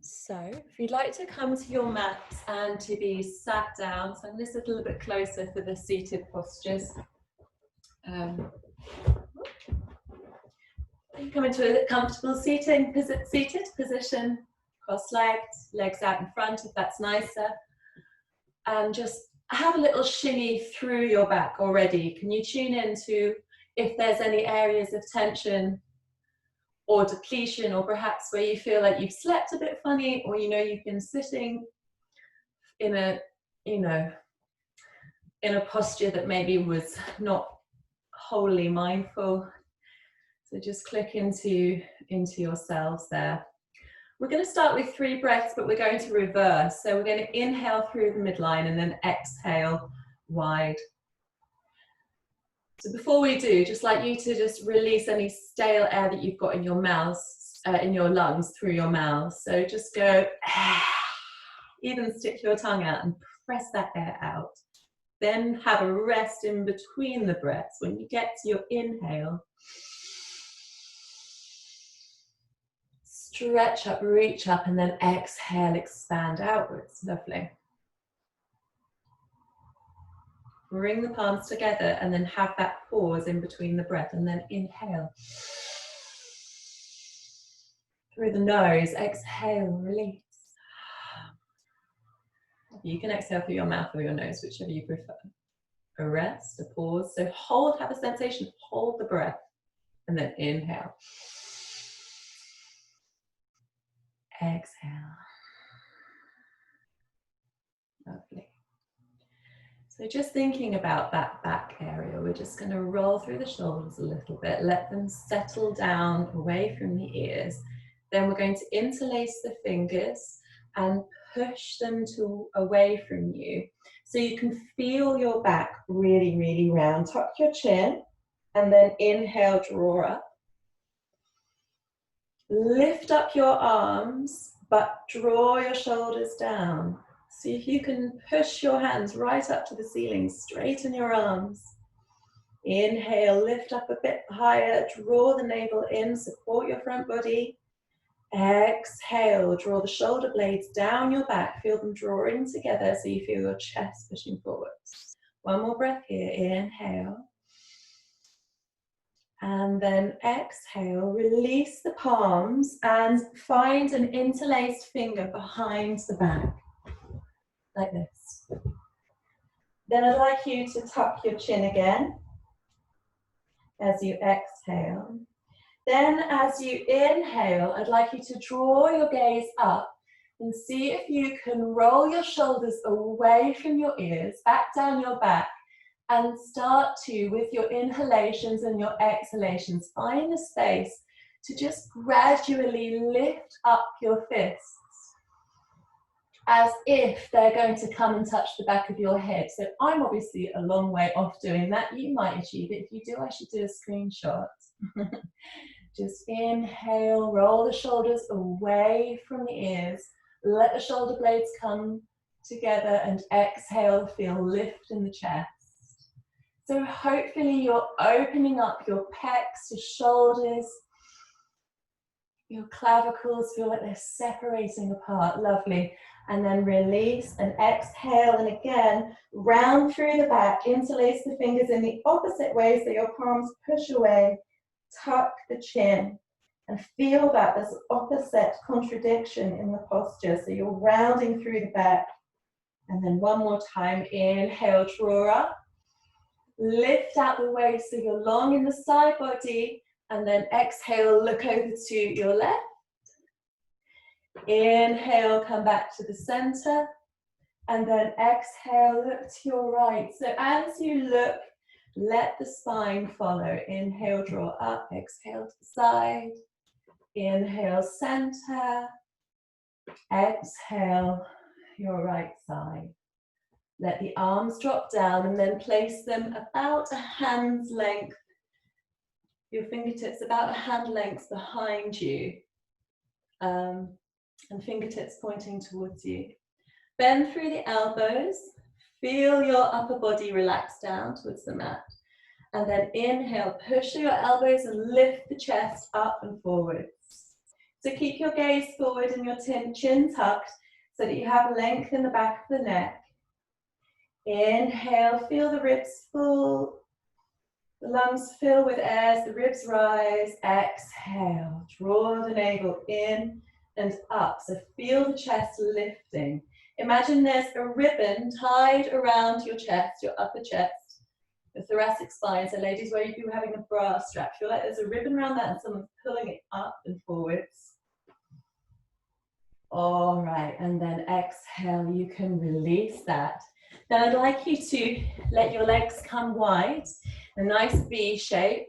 So if you'd like to come to your mat and to be sat down, so I'm going to sit a little bit closer for the seated postures. You come into a comfortable seated position, cross-legged, legs out in front if that's nicer, and just have a little shimmy through your back already. Can you tune into if there's any areas of tension or depletion, or perhaps where you feel like you've slept a bit funny, or you've been sitting in a posture that maybe was not wholly mindful. So just click into yourselves there. We're going to start with 3 breaths, but we're going to reverse. So we're going to inhale through the midline and then exhale wide. So before we do, just like you to just release any stale air that you've got in your mouth, in your lungs through your mouth. So just go, even stick your tongue out and press that air out. Then have a rest in between the breaths. When you get to your inhale, stretch up, reach up, and then exhale, expand outwards. Lovely. Bring the palms together and then have that pause in between the breath, and then inhale. Through the nose, exhale, release. You can exhale through your mouth or your nose, whichever you prefer. A rest, a pause. So hold, have a sensation, hold the breath, and then inhale. Exhale. Lovely. So just thinking about that back area, we're just going to roll through the shoulders a little bit, let them settle down away from the ears. Then we're going to interlace the fingers and push them away from you. So you can feel your back really, really round. Tuck your chin and then inhale, draw up. Lift up your arms, but draw your shoulders down. See if you can push your hands right up to the ceiling, straighten your arms. Inhale, lift up a bit higher, draw the navel in, support your front body. Exhale, draw the shoulder blades down your back, feel them drawing together so you feel your chest pushing forwards. One more breath here, inhale. And then exhale, release the palms and find an interlaced finger behind the back. Like this. Then I'd like you to tuck your chin again as you exhale. Then as you inhale, I'd like you to draw your gaze up and see if you can roll your shoulders away from your ears, back down your back, and start to, with your inhalations and your exhalations, find a space to just gradually lift up your fists, as if they're going to come and touch the back of your head. So I'm obviously a long way off doing that. You might achieve it. If you do, I should do a screenshot. Just inhale, roll the shoulders away from the ears. Let the shoulder blades come together, and exhale, feel lift in the chest. So hopefully you're opening up your pecs, your shoulders, your clavicles feel like they're separating apart. Lovely. And then release and exhale, and again round through the back, interlace the fingers in the opposite way so your palms push away, tuck the chin, and feel that this opposite contradiction in the posture. So you're rounding through the back, and then one more time, inhale, draw up, lift out the waist so you're long in the side body, and then exhale, look over to your left. Inhale, come back to the center, and then exhale, look to your right. So as you look, let the spine follow. Inhale, draw up, exhale to the side. Inhale, center. Exhale, your right side. Let the arms drop down and then place them about a hand's length. Your fingertips about a hand length behind you. And fingertips pointing towards you. Bend through the elbows. Feel your upper body relax down towards the mat. And then inhale, push your elbows and lift the chest up and forwards. So keep your gaze forward and your chin tucked so that you have length in the back of the neck. Inhale, feel the ribs full. The lungs fill with air as the ribs rise. Exhale, draw the navel in and up. So feel the chest lifting. Imagine there's a ribbon tied around your chest, your upper chest, the thoracic spine. So ladies, where you're having a bra strap, feel like there's a ribbon around that and someone's pulling it up and forwards. All right, and then exhale, you can release that. Now I'd like you to let your legs come wide, a nice V shape.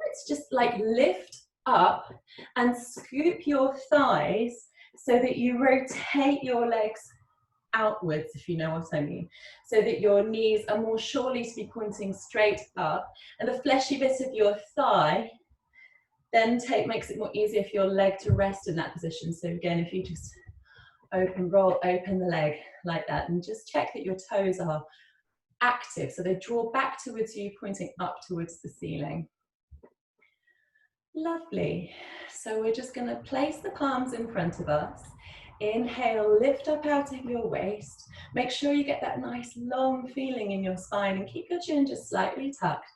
Let's just like lift up and scoop your thighs so that you rotate your legs outwards, if you know what I mean, so that your knees are more surely to be pointing straight up, and the fleshy bit of your thigh then makes it more easier for your leg to rest in that position. So again, if you just roll open the leg like that, and just check that your toes are active, so they draw back towards you, pointing up towards the ceiling. Lovely. So we're just going to place the palms in front of us. Inhale, lift up out of your waist. Make sure you get that nice long feeling in your spine, and keep your chin just slightly tucked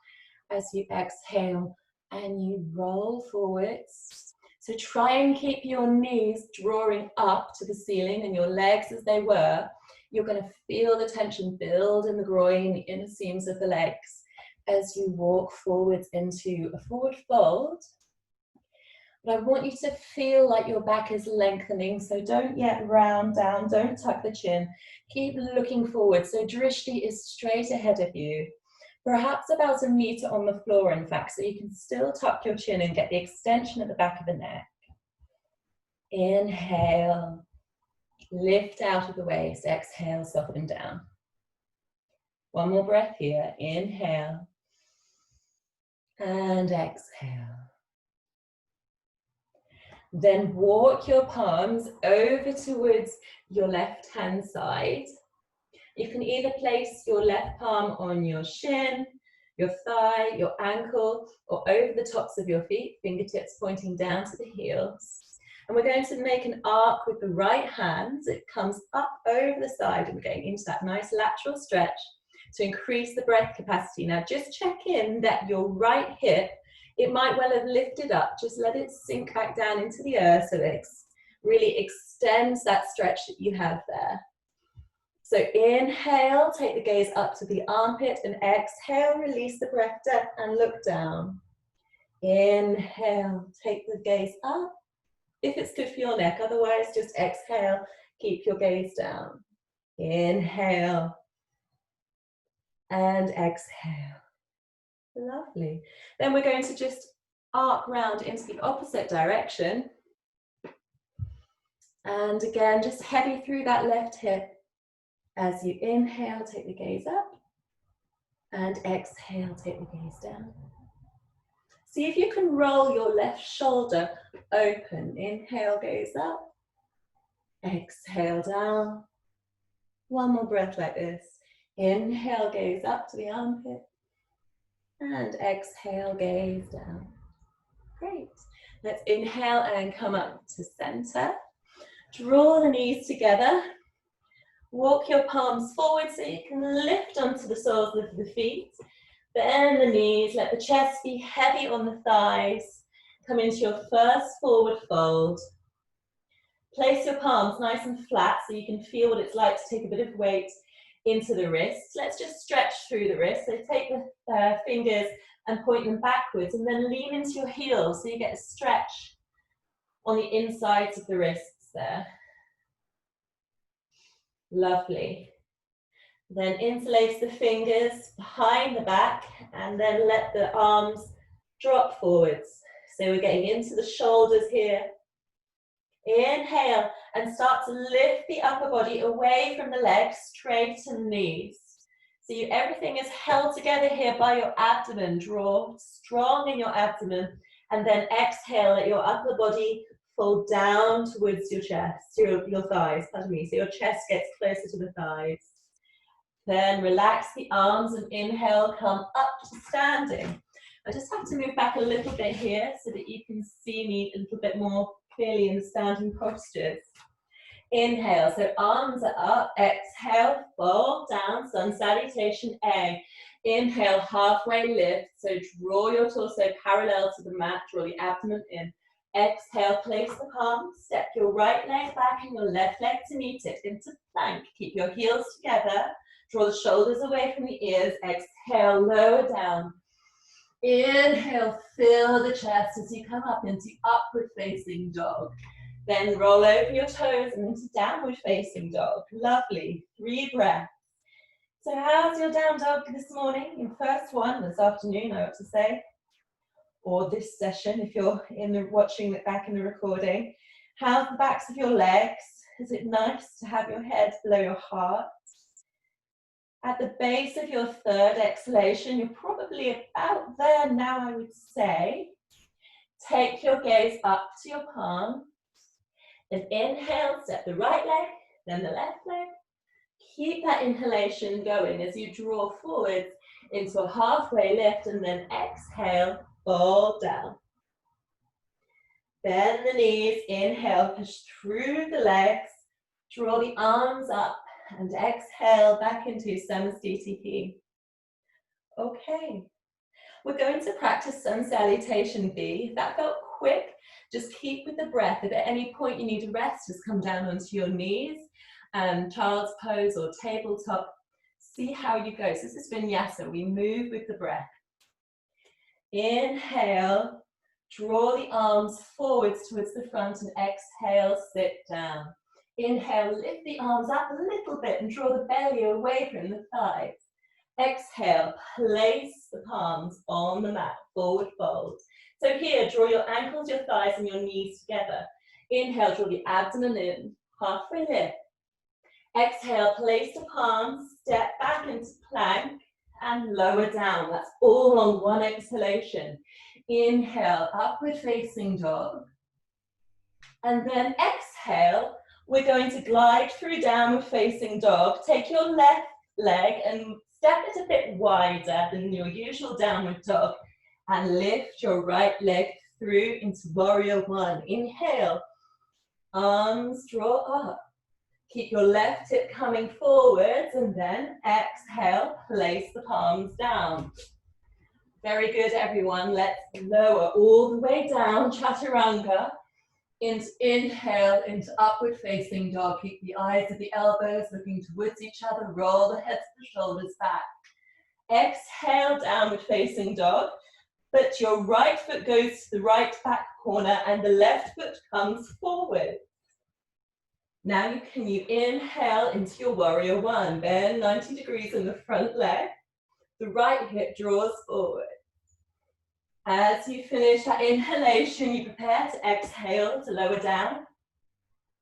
as you exhale and you roll forwards. So try and keep your knees drawing up to the ceiling and your legs as they were. You're going to feel the tension build in the groin, the inner seams of the legs as you walk forwards into a forward fold. But I want you to feel like your back is lengthening, so don't yet round down, don't tuck the chin. Keep looking forward, so drishti is straight ahead of you. Perhaps about 1 meter on the floor, in fact, so you can still tuck your chin and get the extension at the back of the neck. Inhale, lift out of the waist, exhale, soften down. One more breath here, inhale, and exhale. Then walk your palms over towards your left-hand side. You can either place your left palm on your shin, your thigh, your ankle, or over the tops of your feet, fingertips pointing down to the heels. And we're going to make an arc with the right hand. It comes up over the side, and we're going into that nice lateral stretch to increase the breath capacity. Now just check in that your right hip, it might well have lifted up. Just let it sink back down into the earth so it really extends that stretch that you have there. So inhale, take the gaze up to the armpit, and exhale, release the breath and look down. Inhale, take the gaze up. If it's good for your neck, otherwise just exhale, keep your gaze down. Inhale and exhale. Lovely. Then we're going to just arc round into the opposite direction. And again, just heavy through that left hip. As you inhale, take the gaze up. And exhale, take the gaze down. See if you can roll your left shoulder open. Inhale, gaze up. Exhale, down. One more breath like this. Inhale, gaze up to the armpit. And exhale, gaze down. Great. Let's inhale and come up to center. Draw the knees together. Walk your palms forward so you can lift onto the soles of the feet. Bend the knees, let the chest be heavy on the thighs. Come into your first forward fold. Place your palms nice and flat so you can feel what it's like to take a bit of weight into the wrists. Let's just stretch through the wrists. So take the fingers and point them backwards, and then lean into your heels so you get a stretch on the insides of the wrists there. Lovely. Then interlace the fingers behind the back, and then let the arms drop forwards. So we're getting into the shoulders here. Inhale and start to lift the upper body away from the legs, straight to the knees. So everything is held together here by your abdomen. Draw strong in your abdomen, and then exhale, let your upper body fall down towards your chest, your thighs, pardon me. So your chest gets closer to the thighs. Then relax the arms and inhale, come up to standing. I just have to move back a little bit here so that you can see me a little bit more clearly in the standing postures. Inhale, so arms are up. Exhale, fold down, sun salutation, egg. Inhale, halfway lift. So draw your torso parallel to the mat, draw the abdomen in. Exhale, place the palms, step your right leg back and your left leg to meet it into plank. Keep your heels together, draw the shoulders away from the ears. Exhale, lower down. Inhale, fill the chest as you come up into upward facing dog. Then roll over your toes and into downward facing dog. Lovely. 3 breaths. So how's your down dog this morning? Your first one this afternoon, I ought to say. Or this session if you're watching it back in the recording. How's the backs of your legs? Is it nice to have your head below your heart? At the base of your third exhalation, you're probably about there now, I would say. Take your gaze up to your palm. And inhale, step the right leg, then the left leg. Keep that inhalation going as you draw forwards into a halfway lift, and then exhale, fold down. Bend the knees, inhale, push through the legs, draw the arms up, and exhale back into Samasthiti. Okay, we're going to practice sun salutation B. If that felt quick, just keep with the breath. If at any point you need a rest, just come down onto your knees, child's pose or tabletop. See how you go. So this is Vinyasa. We move with the breath. Inhale, draw the arms forwards towards the front, and exhale, sit down. Inhale, lift the arms up a little bit and draw the belly away from the thighs. Exhale, place the palms on the mat, forward fold. So here, draw your ankles, your thighs, and your knees together. Inhale, draw the abdomen in, halfway lift. Exhale, place the palms, step back into plank, and lower down. That's all on one exhalation. Inhale, upward facing dog. And then exhale, we're going to glide through downward facing dog. Take your left leg and step it a bit wider than your usual downward dog, and lift your right leg through into warrior one. Inhale, arms draw up. Keep your left hip coming forwards, and then exhale, place the palms down. Very good, everyone. Let's lower all the way down, chaturanga. Inhale into upward facing dog. Keep the eyes at the elbows looking towards each other. Roll the heads and the shoulders back. Exhale, downward facing dog. But your right foot goes to the right back corner and the left foot comes forward. Now you inhale into your warrior one. Bend 90 degrees in the front leg. The right hip draws forward. As you finish that inhalation, you prepare to exhale to lower down.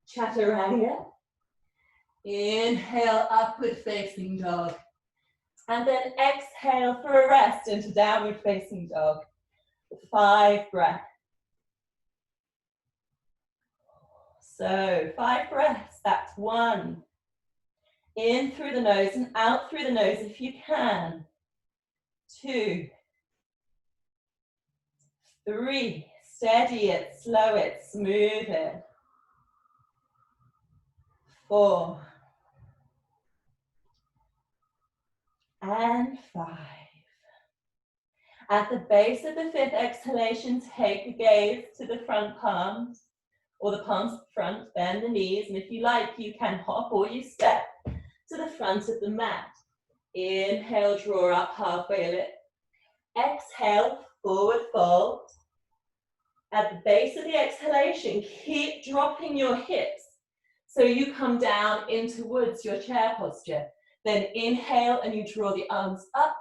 Chaturanga. Inhale, upward facing dog. And then exhale for a rest into downward facing dog. 5 breaths. So 5 breaths, that's 1. In through the nose and out through the nose if you can. 2. 3, steady it, slow it, smooth it. 4. And 5. At the base of the 5th exhalation, take the gaze to the front palms, or the palms front, bend the knees, and if you like, you can hop or you step to the front of the mat. Inhale, draw up, halfway lift. Exhale, forward fold. At the base of the exhalation, keep dropping your hips so you come down in towards your chair posture. Then inhale and you draw the arms up.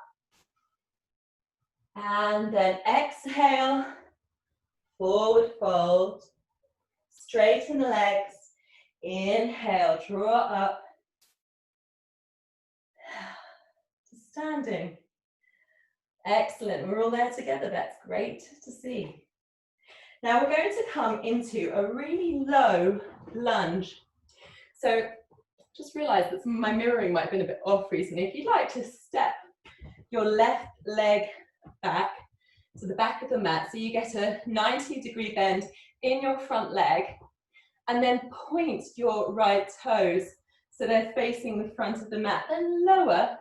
And then exhale, forward fold. Straighten the legs. Inhale, draw up. Standing. Excellent, we're all there together, that's great to see. Now we're going to come into a really low lunge. So just realize that some of my mirroring might have been a bit off recently. If you'd like to step your left leg back to the back of the mat, so you get a 90-degree bend in your front leg, and then point your right toes so they're facing the front of the mat. Then lower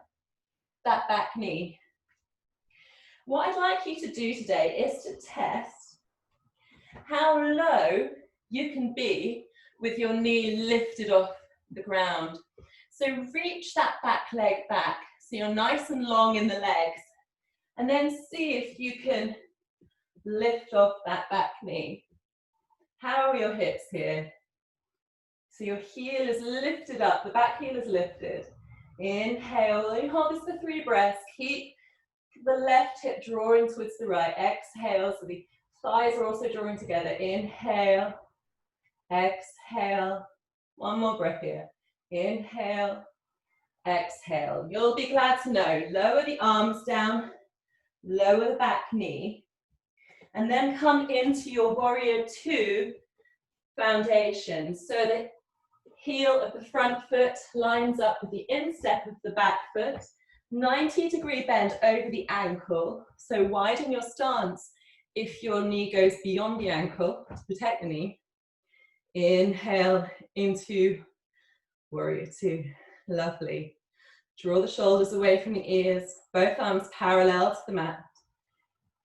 that back knee. What I'd like you to do today is to test how low you can be with your knee lifted off the ground. So reach that back leg back so you're nice and long in the legs, and then see if you can lift off that back knee. How are your hips here? So your heel is lifted up, the back heel is lifted. Inhale, you hold this for 3 breaths. Keep the left hip drawing towards the right. Exhale, so the thighs are also drawing together. Inhale, exhale. One more breath here. Inhale, exhale. You'll be glad to know, lower the arms down, lower the back knee, and then come into your warrior 2 foundation. So the heel of the front foot lines up with the instep of the back foot, 90-degree bend over the ankle, so widen your stance if your knee goes beyond the ankle to protect the knee. Inhale into warrior 2. Lovely. Draw the shoulders away from the ears, both arms parallel to the mat.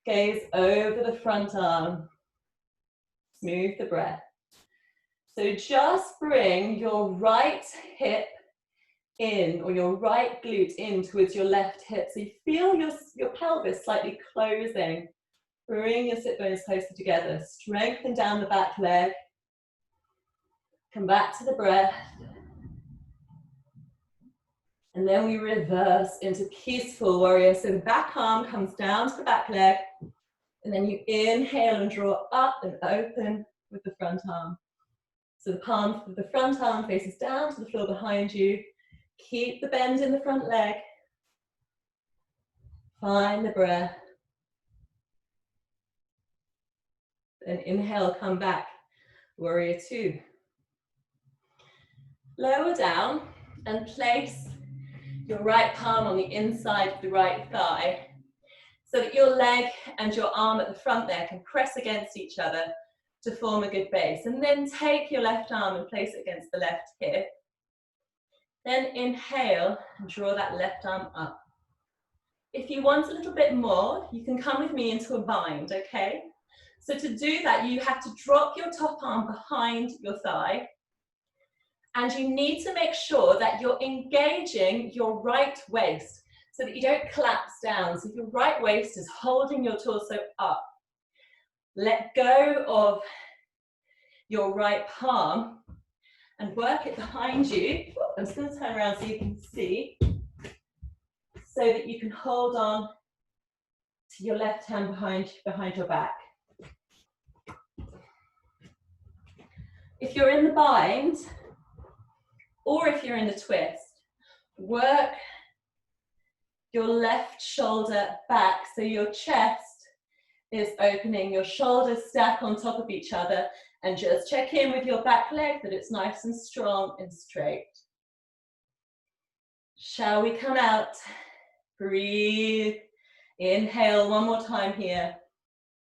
Gaze over the front arm. Smooth the breath. So just bring your right hip in, or your right glute in towards your left hip. So you feel your pelvis slightly closing. Bring your sit bones closer together. Strengthen down the back leg. Come back to the breath. And then we reverse into peaceful warrior. So the back arm comes down to the back leg. And then you inhale and draw up and open with the front arm. So the palm of the front arm faces down to the floor behind you. Keep the bend in the front leg. Find the breath. Then inhale, come back. Warrior 2. Lower down and place your right palm on the inside of the right thigh so that your leg and your arm at the front there can press against each other to form a good base. And then take your left arm and place it against the left hip. Then inhale and draw that left arm up. If you want a little bit more, you can come with me into a bind, okay? So to do that, you have to drop your top arm behind your thigh, and you need to make sure that you're engaging your right waist so that you don't collapse down. So if your right waist is holding your torso up, let go of your right palm and work it behind you. I'm just going to turn around so you can see, so that you can hold on to your left hand behind your back. If you're in the bind, or if you're in the twist, work your left shoulder back so your chest is opening, your shoulders stack on top of each other, and just check in with your back leg that it's nice and strong and straight. Shall we come out? Breathe. Inhale one more time here.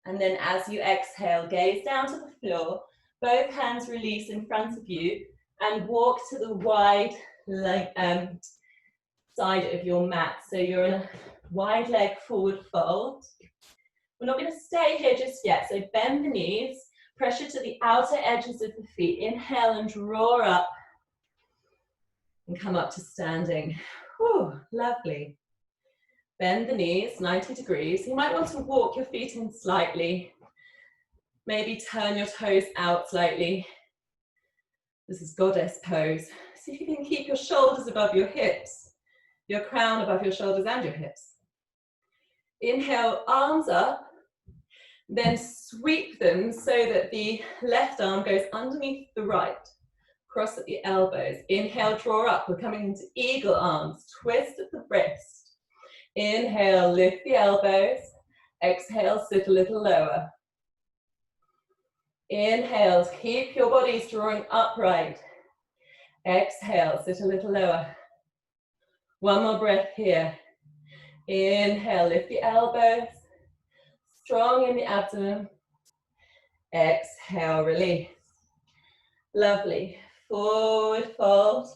And then as you exhale, gaze down to the floor. Both hands release in front of you and walk to the wide side of your mat. So you're in a wide leg forward fold. We're not going to stay here just yet. So bend the knees, pressure to the outer edges of the feet. Inhale and draw up and come up to standing. Whew, lovely. Bend the knees 90 degrees. You might want to walk your feet in slightly. Maybe turn your toes out slightly. This is goddess pose. See if you can keep your shoulders above your hips, your crown above your shoulders and your hips. Inhale, arms up, then sweep them so that the left arm goes underneath the right. Cross at the elbows. Inhale, draw up. We're coming into eagle arms. Twist at the wrist. Inhale, lift the elbows. Exhale, sit a little lower. Inhale, keep your bodies drawing upright. Exhale, sit a little lower. One more breath here. Inhale, lift the elbows. Strong in the abdomen. Exhale, release. Lovely. Forward fold.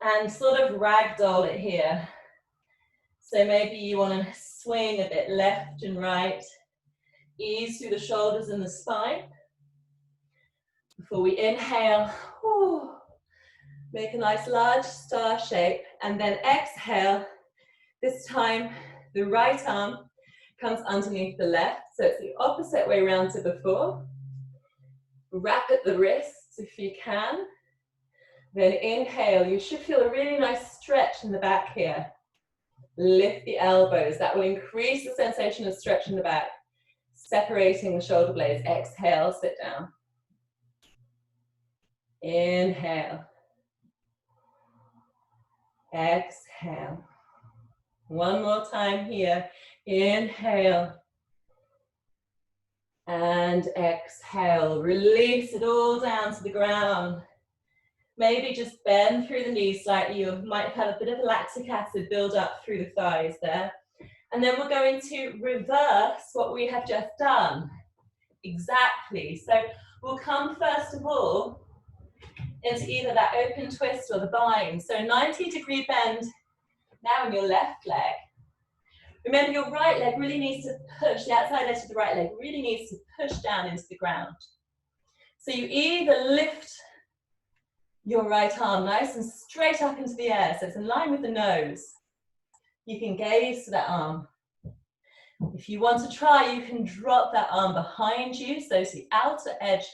And sort of ragdoll it here. So maybe you want to swing a bit left and right. Ease through the shoulders and the spine. Before we inhale, whew, make a nice large star shape. And then exhale. This time, the right arm comes underneath the left. So it's the opposite way around to before. Wrap at the wrists if you can. Then inhale, you should feel a really nice stretch in the back here. Lift the elbows, that will increase the sensation of stretch in the back. Separating the shoulder blades, exhale, sit down. Inhale. Exhale. One more time here, inhale. And exhale, release it all down to the ground. Maybe just bend through the knees slightly. You might have a bit of lactic acid build up through the thighs there. And then we're going to reverse what we have just done. Exactly. So we'll come first of all into either that open twist or the bind. So 90-degree bend now in your left leg. Remember, your right leg really needs to push, the outside edge of the right leg really needs to push down into the ground. So you either lift your right arm nice and straight up into the air, so it's in line with the nose. You can gaze to that arm. If you want to try, you can drop that arm behind you, so it's the outer edge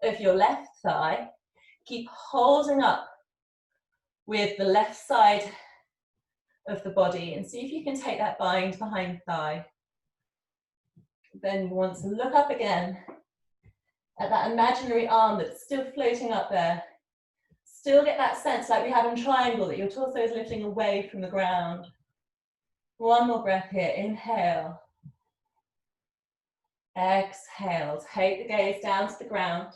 of your left thigh. Keep holding up with the left side of the body and see if you can take that bind behind the thigh. Then you want to look up again at that imaginary arm that's still floating up there. Still get that sense like we have in triangle that your torso is lifting away from the ground. One more breath here, inhale. Exhale, take the gaze down to the ground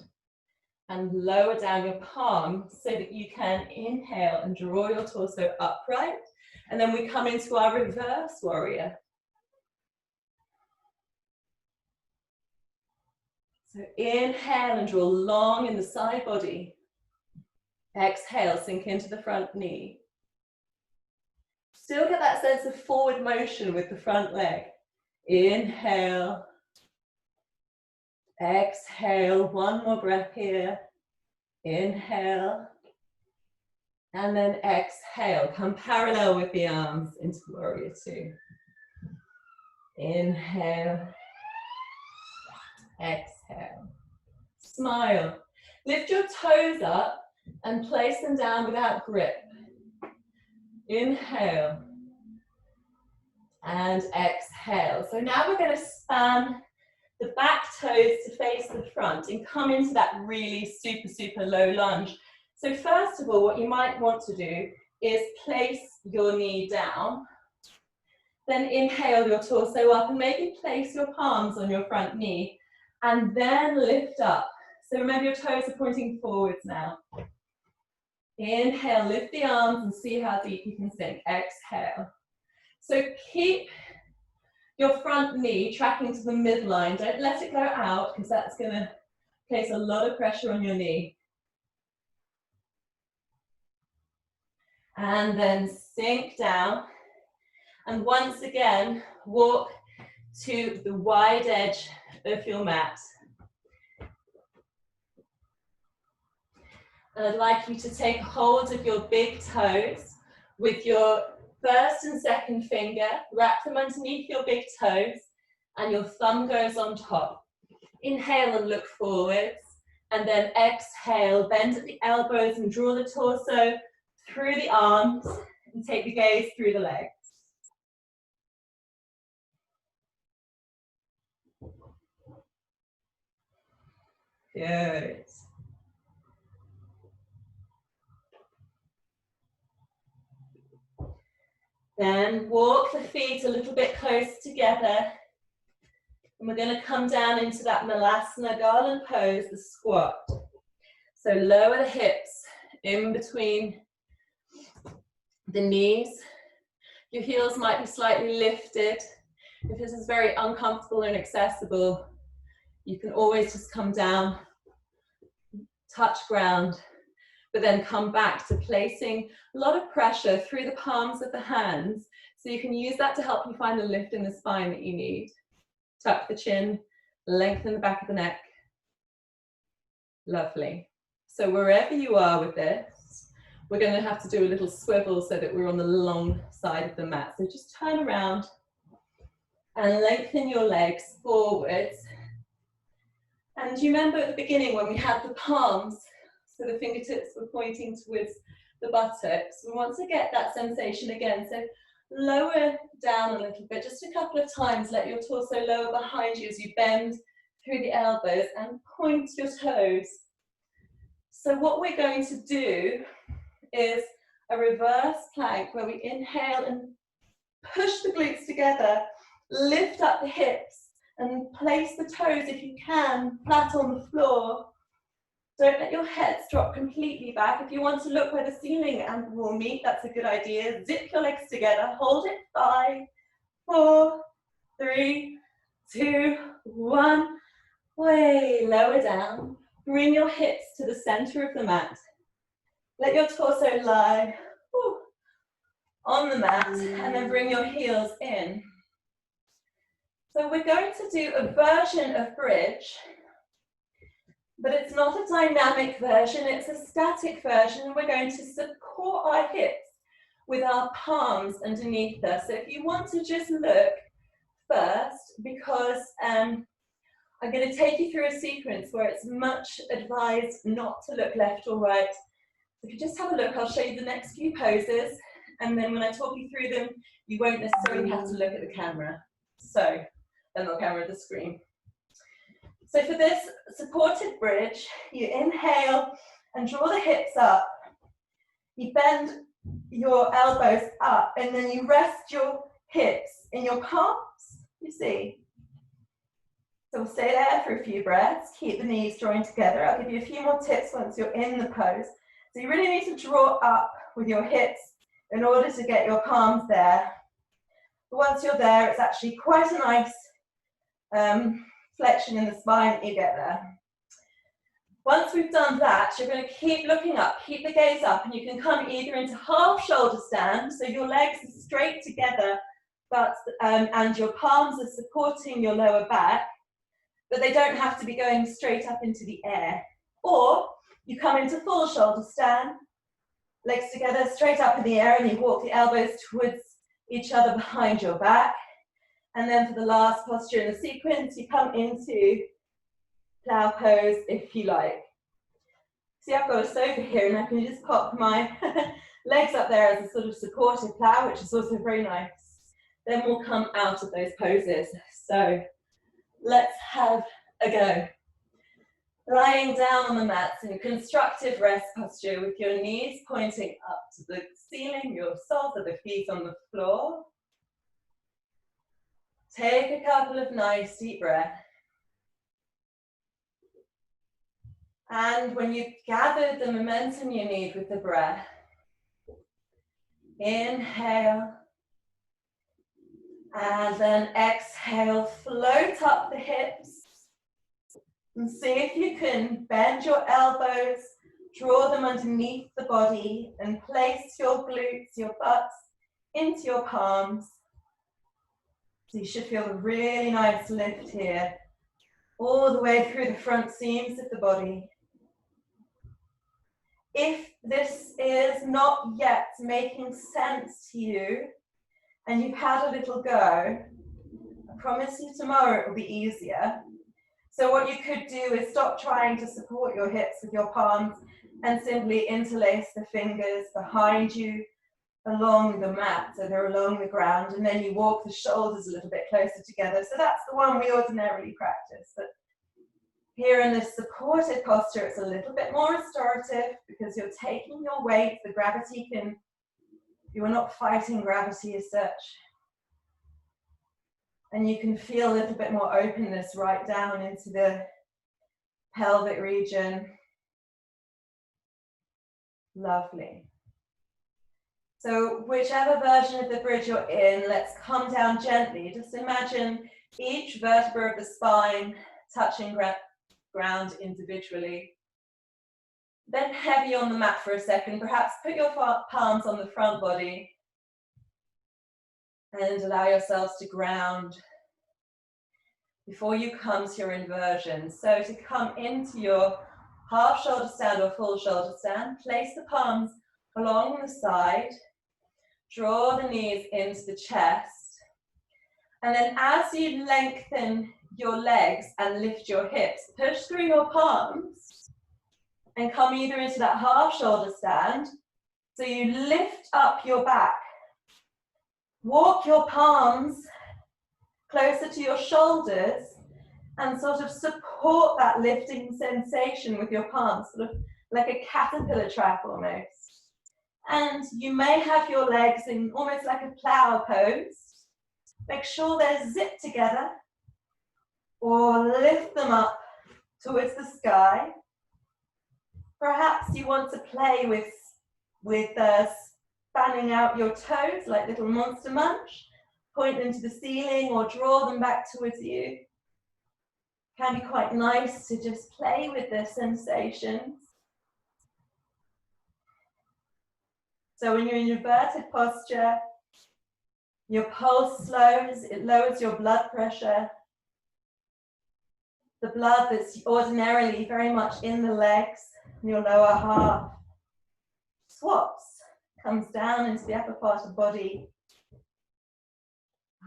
and lower down your palms so that you can inhale and draw your torso upright. And then we come into our reverse warrior. So inhale and draw long in the side body. Exhale, sink into the front knee. Still get that sense of forward motion with the front leg. Inhale. Exhale, one more breath here. Inhale. And then exhale, come parallel with the arms into warrior two. Inhale. Exhale. Smile. Lift your toes up and place them down without grip. Inhale. And exhale. So now we're going to span the back toes to face the front and come into that really super low lunge. So first of all, what you might want to do is place your knee down, then inhale your torso up and maybe place your palms on your front knee and then lift up. So remember your toes are pointing forwards now. Inhale, lift the arms and see how deep you can sink. Exhale. So keep your front knee tracking to the midline. Don't let it go out because that's going to place a lot of pressure on your knee. And then sink down. And once again, walk to the wide edge of your mat. And I'd like you to take hold of your big toes with your first and second finger, wrap them underneath your big toes, and your thumb goes on top. Inhale and look forwards, and then exhale, bend at the elbows and draw the torso through the arms, and take the gaze through the legs. Good. Then walk the feet a little bit close together. And we're going to come down into that Malasana Garland pose, the squat. So lower the hips in between the knees. Your heels might be slightly lifted. If this is very uncomfortable and accessible, You can always just come down, touch ground, but then come back to placing a lot of pressure through the palms of the hands. So you can use that to help you find the lift in the spine that you need. Tuck the chin, lengthen the back of the neck. Lovely. So wherever you are with this, we're going to have to do a little swivel so that we're on the long side of the mat. So just turn around and lengthen your legs forwards. And you remember at the beginning when we had the palms, so the fingertips were pointing towards the buttocks. We want to get that sensation again. So lower down a little bit, just a couple of times. Let your torso lower behind you as you bend through the elbows and point your toes. So what we're going to do is a reverse plank where we inhale and push the glutes together, lift up the hips and place the toes, if you can, flat on the floor. Don't let your head drop completely back. If you want to look where the ceiling and wall meet, that's a good idea. Zip your legs together, hold it, 5, 4, 3, 2, 1. Way lower down. Bring your hips to the center of the mat. Let your torso lie on the mat and then bring your heels in. So we're going to do a version of bridge, but it's not a dynamic version, it's a static version, and we're going to support our hips with our palms underneath us. So if you want to just look first, because I'm going to take you through a sequence where it's much advised not to look left or right. If you just have a look, I'll show you the next few poses, and then when I talk you through them, you won't necessarily have to look at the camera. So, and the camera, the screen. So for this supported bridge, you inhale and draw the hips up. You bend your elbows up, and then you rest your hips in your palms, you see. So we'll stay there for a few breaths, keep the knees joined together. I'll give you a few more tips once you're in the pose. So you really need to draw up with your hips in order to get your palms there. But once you're there, it's actually quite a nice flexion in the spine that you get there. Once we've done that, you're going to keep looking up, keep the gaze up, and you can come either into half shoulder stand, so your legs are straight together, but and your palms are supporting your lower back, but they don't have to be going straight up into the air. Or you come into full shoulder stand, legs together, straight up in the air, and you walk the elbows towards each other behind your back. And then for the last posture in the sequence, you come into plow pose if you like. See, I've got a sofa here and I can just pop my legs up there as a sort of supported plow, which is also very nice. Then we'll come out of those poses. So let's have a go. Lying down on the mat in constructive rest posture with your knees pointing up to the ceiling, your soles of the feet on the floor. Take a couple of nice deep breaths. And when you've gathered the momentum you need with the breath, inhale. And then exhale, float up the hips. And see if you can bend your elbows, draw them underneath the body, and place your glutes, your butts, into your palms. So you should feel a really nice lift here, all the way through the front seams of the body. If this is not yet making sense to you, and you've had a little go, I promise you tomorrow it will be easier. So what you could do is stop trying to support your hips with your palms and simply interlace the fingers behind you along the mat, so they're along the ground, and then you walk the shoulders a little bit closer together. So that's the one we ordinarily practice. But here in this supported posture, it's a little bit more restorative because you're taking your weight, the gravity can, you are not fighting gravity as such. And you can feel a little bit more openness right down into the pelvic region. Lovely. So whichever version of the bridge you're in, let's come down gently. Just imagine each vertebra of the spine touching ground individually. Then heavy on the mat for a second. Perhaps put your palms on the front body and allow yourselves to ground before you come to your inversion. So to come into your half shoulder stand or full shoulder stand, place the palms along the side, draw the knees into the chest, and then as you lengthen your legs and lift your hips, push through your palms and come either into that half shoulder stand, so you lift up your back, walk your palms closer to your shoulders and sort of support that lifting sensation with your palms, sort of like a caterpillar trap almost. And you may have your legs in almost like a plow pose. Make sure they're zipped together or lift them up towards the sky. Perhaps you want to play with spanning out your toes like little monster munch. Point them to the ceiling or draw them back towards you. Can be quite nice to just play with the sensations. So when you're in inverted posture, your pulse slows, it lowers your blood pressure. The blood that's ordinarily very much in the legs, in your lower half, swaps, comes down into the upper part of the body.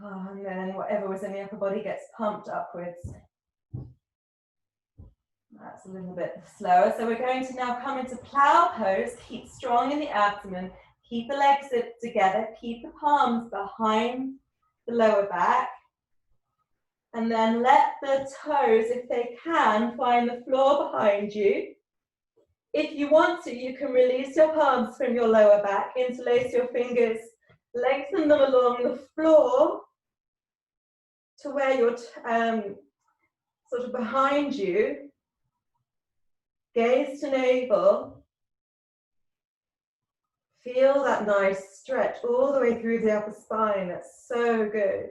Oh, and then whatever was in the upper body gets pumped upwards. That's a little bit slower. So we're going to now come into plow pose. Keep strong in the abdomen. Keep the legs together. Keep the palms behind the lower back. And then let the toes, if they can, find the floor behind you. If you want to, you can release your palms from your lower back, interlace your fingers, lengthen them along the floor to where you're sort of behind you. Gaze to navel. Feel that nice stretch all the way through the upper spine. That's so good.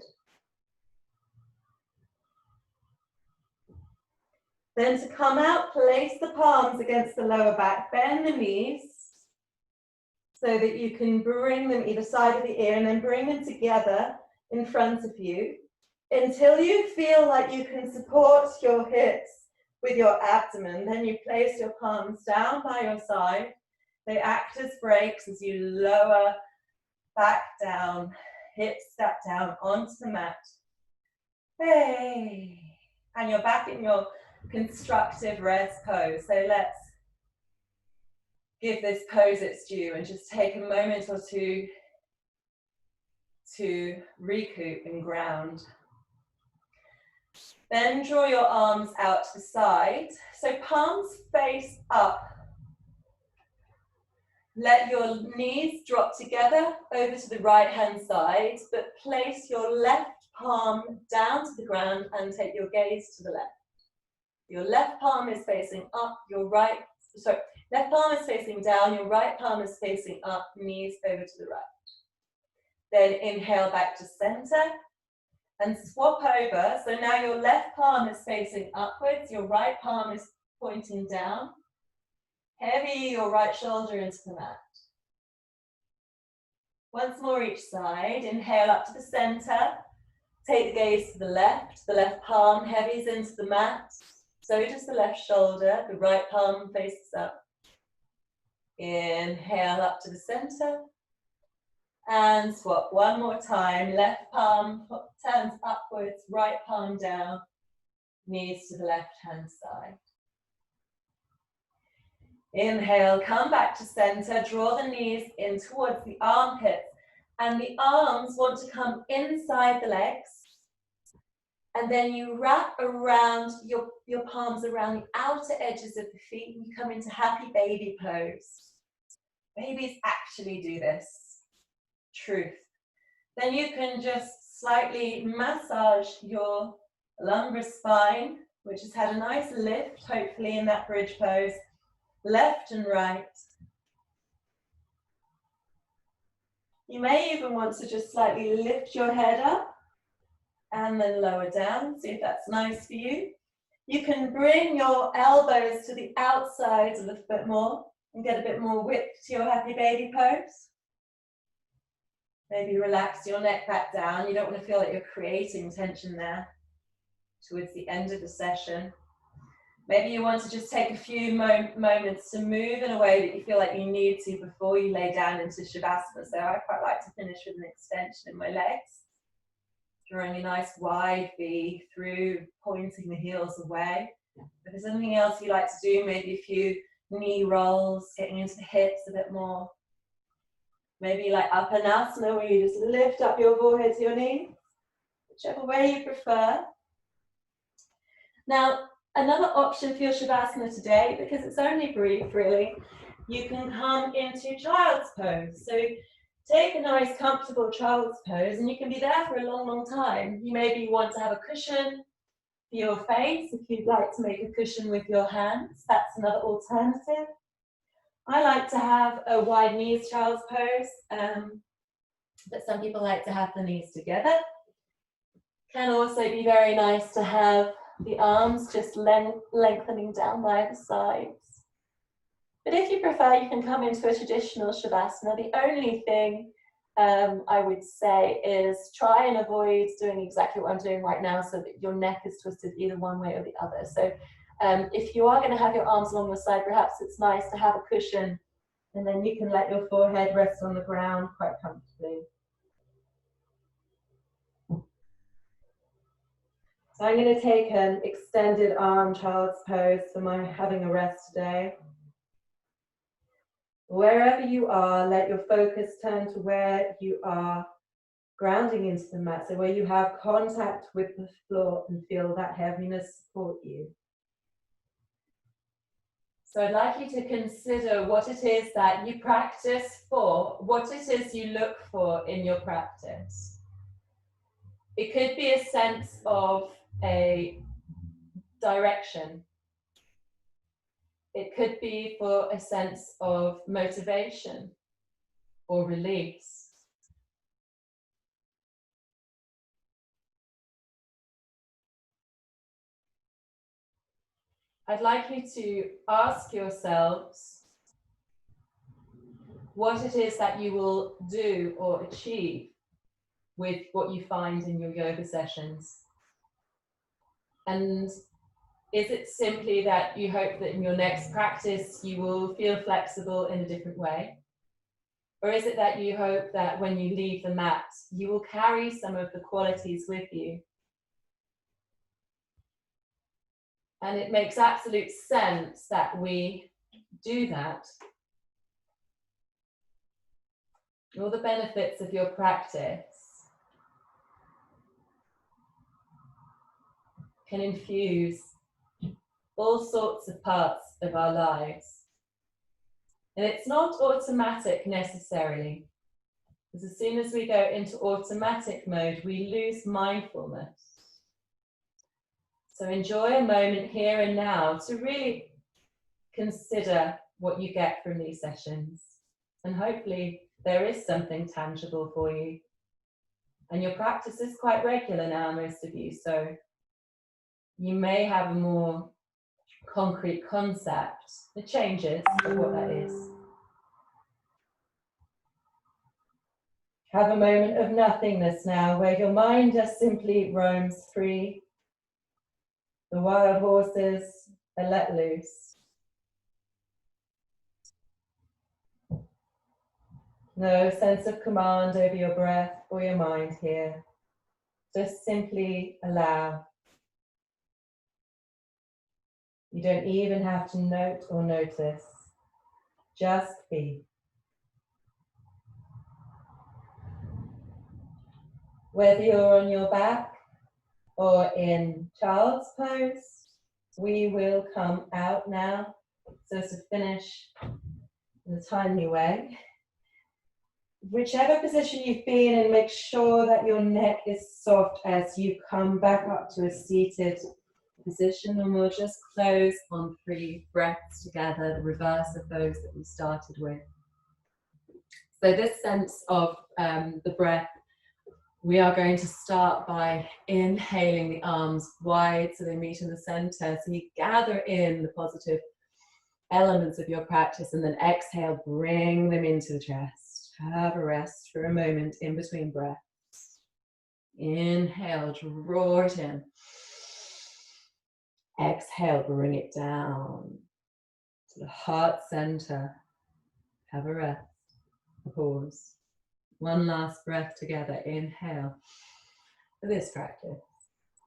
Then to come out, place the palms against the lower back, bend the knees so that you can bring them either side of the ear and then bring them together in front of you until you feel like you can support your hips with your abdomen. Then you place your palms down by your side. They act as brakes as you lower back down, hips step down onto the mat. Hey. And you're back in your constructive rest pose. So let's give this pose its due and just take a moment or two to recoup and ground. Then draw your arms out to the side. So palms face up. Let your knees drop together over to the right hand side, but place your left palm down to the ground and take your gaze to the left. Your left palm is facing up, left palm is facing down, your right palm is facing up, knees over to the right. Then inhale back to center and swap over. So now your left palm is facing upwards, your right palm is pointing down. Heavy your right shoulder into the mat. Once more each side. Inhale up to the center. Take the gaze to the left palm heavies into the mat. So does the left shoulder, the right palm faces up. Inhale up to the center. And swap one more time. Left palm turns upwards, right palm down, knees to the left hand side. Inhale, come back to center, draw the knees in towards the armpits, and the arms want to come inside the legs. And then you wrap around your palms around the outer edges of the feet, and you come into happy baby pose. Babies actually do this. Truth. Then you can just slightly massage your lumbar spine, which has had a nice lift, hopefully in that bridge pose. Left and right. You may even want to just slightly lift your head up and then lower down, see if that's nice for you. You can bring your elbows to the outside a little bit more and get a bit more width to your happy baby pose. Maybe relax your neck back down. You don't want to feel like you're creating tension there towards the end of the session. Maybe you want to just take a few moments to move in a way that you feel like you need to before you lay down into Shavasana. So I quite like to finish with an extension in my legs, drawing a nice wide V through, pointing the heels away. If there's anything else you like to do, maybe a few knee rolls, getting into the hips a bit more. Maybe like Upanasana, where you just lift up your forehead to your knees, whichever way you prefer. Now, another option for your Shavasana today, because it's only brief really, you can come into child's pose. So take a nice comfortable child's pose and you can be there for a long, long time. You maybe want to have a cushion for your face if you'd like to make a cushion with your hands. That's another alternative. I like to have a wide knees child's pose, but some people like to have the knees together. Can also be very nice to have the arms just lengthening down by the sides. But if you prefer, you can come into a traditional Shavasana. The only thing I would say is try and avoid doing exactly what I'm doing right now so that your neck is twisted either one way or the other. So if you are going to have your arms along the side, perhaps it's nice to have a cushion and then you can let your forehead rest on the ground quite comfortably. So I'm going to take an extended arm child's pose for my having a rest today. Wherever you are, let your focus turn to where you are grounding into the mat, so where you have contact with the floor and feel that heaviness support you. So I'd like you to consider what it is that you practice for, what it is you look for in your practice. It could be a sense of a direction. It could be for a sense of motivation or release. I'd like you to ask yourselves what it is that you will do or achieve with what you find in your yoga sessions. And is it simply that you hope that in your next practice you will feel flexible in a different way? Or is it that you hope that when you leave the mat, you will carry some of the qualities with you? And it makes absolute sense that we do that. All the benefits of your practice can infuse all sorts of parts of our lives. And it's not automatic necessarily, because as soon as we go into automatic mode, we lose mindfulness. So enjoy a moment here and now to really consider what you get from these sessions. And hopefully there is something tangible for you. And your practice is quite regular now, most of you, so you may have a more concrete concept, the changes of what that is. Have a moment of nothingness now, where your mind just simply roams free. The wild horses are let loose. No sense of command over your breath or your mind here. Just simply allow. You don't even have to note or notice. Just be. Whether you're on your back or in child's pose, we will come out now so to finish in a timely way. Whichever position you've been in, make sure that your neck is soft as you come back up to a seated position, and we'll just close on 3 breaths together, the reverse of those that we started with. So this sense of the breath We are going to start by inhaling the arms wide so they meet in the center. So you gather in the positive elements of your practice, and then exhale, bring them into the chest. Have a rest for a moment in between breaths. Inhale, draw it in. Exhale, bring it down to the heart center. Have a rest, a pause. One last breath together. Inhale for this practice.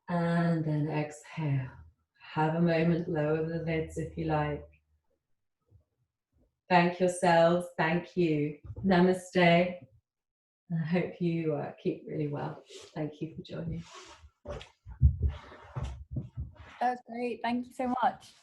And then exhale. Have a moment, lower the lids if you like. Thank yourselves. Thank you. Namaste. I hope you keep really well. Thank you for joining. That was great. Thank you so much.